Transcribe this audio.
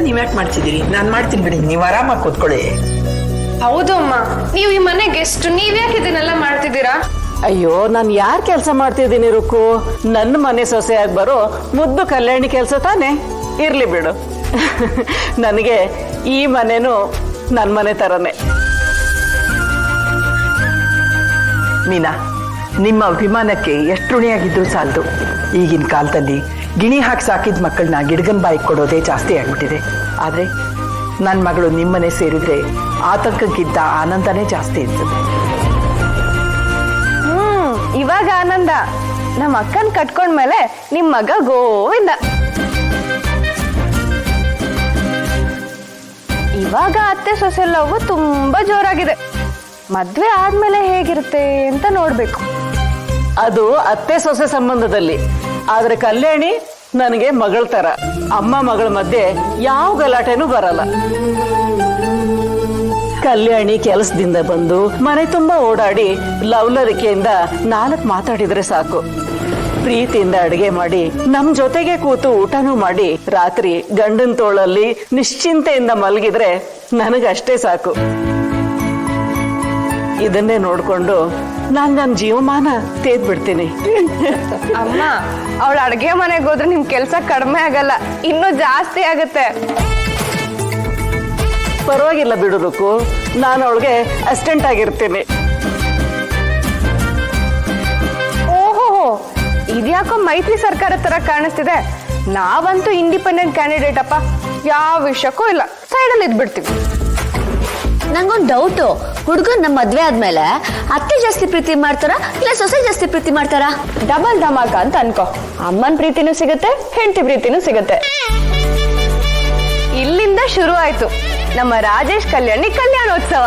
ನೀವ್ಯಾಕೆ ಮಾಡ್ತಿದ್ದೀರಿ? ನಾನು ಮಾಡ್ತೀನಿ ಬಿಡಿ, ನೀವು ಆರಾಮಾಗಿ ಕೂತ್ಕೊಳ್ಳಿ. ಹೌದು ಅಮ್ಮ, ನೀವು ಈ ಮನೆ ಗೆಸ್ಟ್, ನೀವ್ಯಾಕೆ ಇದನ್ನೆಲ್ಲ ಮಾಡ್ತಿದ್ದೀರಾ? ಅಯ್ಯೋ, ನಾನು ಯಾರ್ ಕೆಲಸ ಮಾಡ್ತಿದ್ದೀನಿ ರುಕ್ಕು? ನನ್ನ ಮನೆ ಸೊಸೆಯಾಗಿ ಬರೋ ಮುದ್ದು ಕಲ್ಯಾಣಿ ಕೆಲಸ ತಾನೆ. ಇರ್ಲಿ ಬಿಡು. ನನಗೆ ಈ ಮನೆನೂ ನನ್ನ ಮನೆ ತರನೇ. ಮೀನಾ, ನಿಮ್ಮ ಅಭಿಮಾನಕ್ಕೆ ಎಷ್ಟು ಋಣಿಯಾಗಿದ್ರು ಸಾಲದು. ಈಗಿನ ಕಾಲದಲ್ಲಿ ಗಿಣಿ ಹಾಕಿ ಸಾಕಿದ ಮಕ್ಕಳನ್ನ ಗಿಡಗನ್ ಬಾಯಿಗೆ ಕೊಡೋದೇ ಜಾಸ್ತಿ ಆಗ್ಬಿಟ್ಟಿದೆ. ಆದ್ರೆ ನನ್ನ ಮಗಳು ನಿಮ್ಮನೆ ಸೇರಿದ್ರೆ ಆತಂಕಕ್ಕಿಂತ ಆನಂದನೇ ಜಾಸ್ತಿ ಇರ್ತದೆ. ಇವಾಗ ಆನಂದ. ನಮ್ಮ ಅಕ್ಕನ್ ಕಟ್ಕೊಂಡ್ಮೇಲೆ ನಿಮ್ ಮಗ ಗೋವಿಂದ. ಇವಾಗ ಅತ್ತೆ ಸೊಸೆ ಲವ್ ತುಂಬಾ ಜೋರಾಗಿದೆ. ಮದ್ವೆ ಆದ್ಮೇಲೆ ಹೇಗಿರುತ್ತೆ ಅಂತ ನೋಡ್ಬೇಕು. ಅದು ಅತ್ತೆ ಸೊಸೆ ಸಂಬಂಧದಲ್ಲಿ. ಆದ್ರೆ ಕಲ್ಯಾಣಿ ನನಗೆ ಮಗಳ ತರ. ಅಮ್ಮ ಮಗಳ ಮಧ್ಯೆ ಯಾವ ಗಲಾಟೆನೂ ಬರಲ್ಲ. ಕಲ್ಯಾಣಿ ಕೆಲಸದಿಂದ ಬಂದು ಮನೆ ತುಂಬಾ ಓಡಾಡಿ ಲವಲರಿಕೆಯಿಂದ 4 ಮಾತಾಡಿದ್ರೆ ಸಾಕು. ಪ್ರೀತಿಯಿಂದ ಅಡಿಗೆ ಮಾಡಿ ನಮ್ ಜೊತೆಗೆ ಕೂತು ಊಟನೂ ಮಾಡಿ ರಾತ್ರಿ ಗಂಡನ ತೋಳಲ್ಲಿ ನಿಶ್ಚಿಂತೆಯಿಂದ ಮಲಗಿದ್ರೆ ನನಗಷ್ಟೇ ಸಾಕು. ಇದನ್ನೇ ನೋಡ್ಕೊಂಡು ನಾನ್ ನನ್ನ ಜೀವಮಾನ ತೇದ್ಬಿಡ್ತೀನಿ. ಅಮ್ಮ, ಅವಳ ಅಡ್ಗೆ ಮನೆಗೆ ಹೋದ್ರೆ ನಿಮ್ ಕೆಲ್ಸ ಕಡಿಮೆ ಆಗಲ್ಲ, ಇನ್ನೂ ಜಾಸ್ತಿ ಆಗುತ್ತೆ. ಪರವಾಗಿಲ್ಲ ಬಿಡುದಕ್ಕೂ, ನಾನು ಅವಳಿಗೆ ಅಸಿಸ್ಟೆಂಟ್ ಆಗಿರ್ತೀನಿ. ಓಹೋ, ಇದ್ಯಾಕೋ ಮೈತ್ರಿ ಸರ್ಕಾರ ತರ ಕಾಣಿಸ್ತಿದೆ. ನಾವಂತೂ ಇಂಡಿಪೆಂಡೆಂಟ್ ಕ್ಯಾಂಡಿಡೇಟ್ ಅಪ್ಪ. ಯಾವ ವಿಷಯಕ್ಕೂ ಇಲ್ಲ, ಸೈಡಲ್ಲಿ ಇದ್ಬಿಡ್ತೀವಿ. ನಂಗೊಂದು ಡೌಟು, ಹುಡುಗನ್ ನಮ್ಮ ಮದ್ವೆ ಆದ್ಮೇಲೆ ಅತ್ತೆ ಜಾಸ್ತಿ ಪ್ರೀತಿ ಮಾಡ್ತಾರ ಇಲ್ಲ ಸೊಸೆ ಜಾಸ್ತಿ ಪ್ರೀತಿ ಮಾಡ್ತಾರ? ಡಬಲ್ ಧಮಾಕ ಅಂತ ಅನ್ಕೋ. ಅಮ್ಮನ್ ಪ್ರೀತಿನೂ ಸಿಗುತ್ತೆ, ಹೆಂಡತಿ ಪ್ರೀತಿನೂ ಸಿಗುತ್ತೆ. ಇಲ್ಲಿಂದ ಶುರು ಆಯ್ತು ನಮ್ಮ ರಾಜೇಶ್ ಕಲ್ಯಾಣಿ ಕಲ್ಯಾಣೋತ್ಸವ.